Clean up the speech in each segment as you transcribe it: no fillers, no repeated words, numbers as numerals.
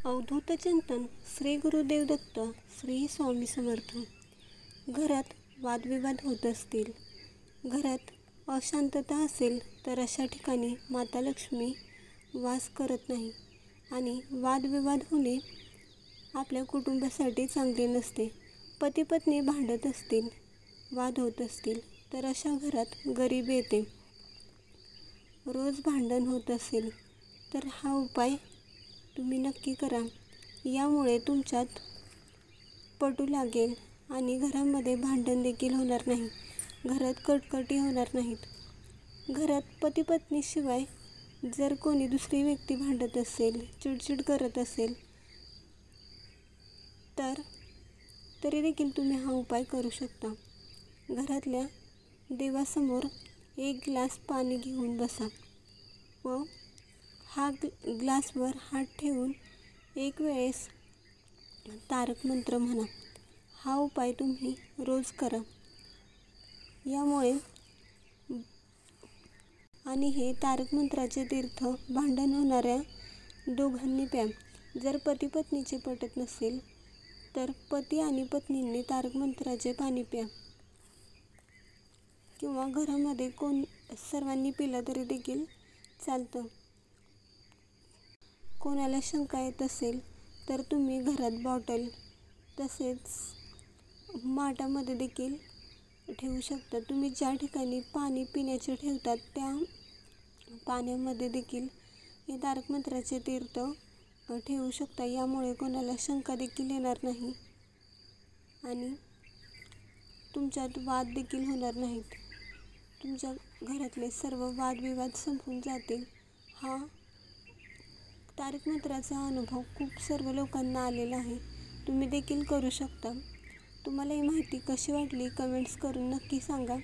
अवधूत चिंतन श्री गुरुदेव दत्त श्री स्वामी समर्थ. घरात वादविवाद होत असतील, घरात अशांतता असेल तर अशा ठिकाणी माता लक्ष्मी वास करत नाही आणि वादविवाद होणे आपल्या कुटुंबासाठी चांगले नसते. पती पत्नी भांडत असतील, वाद होत असतील तर अशा घरात गरिबी येते. रोज भांडण होत असेल तर हा उपाय तुम्ही नक्की करा. यामुळे तुमच्यात पटू लागेल आणि घरामध्ये भांडण देखील होणार नाही, घरात कटकटी होणार नाहीत. घरात पती पत्नीशिवाय जर कोणी दुसरी व्यक्ती भांडत असेल, चिडचिड करत असेल तर तरी देखील तुम्ही हा उपाय करू शकता. घरातल्या देवासमोर एक ग्लास पाणी घेऊन बसा व हा ग्लासवर हात ठेवून एक वेळेस तारक मंत्र म्हणा. हा उपाय तुम्ही रोज करा. यामुळे आणि हे तारक मंत्राचे तीर्थ भांडण होणाऱ्या दोघांनी प्या. जर पती पत्नीचे पटत नसेल तर पती आणि पत्नींनी तारक मंत्राचे पाणी प्या किंवा घरामध्ये सर्वांनी पिलं तरी देखील चालतं. कोणाला शंका येत असेल तर तुम्ही घरात बॉटल तसेच माठामध्ये देखील ठेवू शकता. तुम्ही ज्या ठिकाणी पाणी पिण्याचे ठेवतात त्या पाण्यामध्ये देखील हे तारक मंत्राचे तीर्थ ठेवू शकता. यामुळे कोणाला शंका देखील येणार नाही आणि तुमच्यात वाद देखील होणार नाहीत. तुमच्या घरातले सर्व वादविवाद संपून जातील. हा तारक मंत्राचा अनुभव खूप सर्व लोकांना आलेला आहे. तुम्ही देखील करू शकता. तुम्हाला ही माहिती कशी वाटली कमेंट्स करून नक्की सांगा.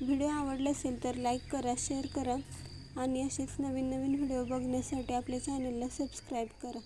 व्हिडिओ आवडला असेल तर लाईक करा, शेअर करा आणि असेच नवीन व्हिडिओ बघण्यासाठी आपल्या चॅनलला सबस्क्राईब करा.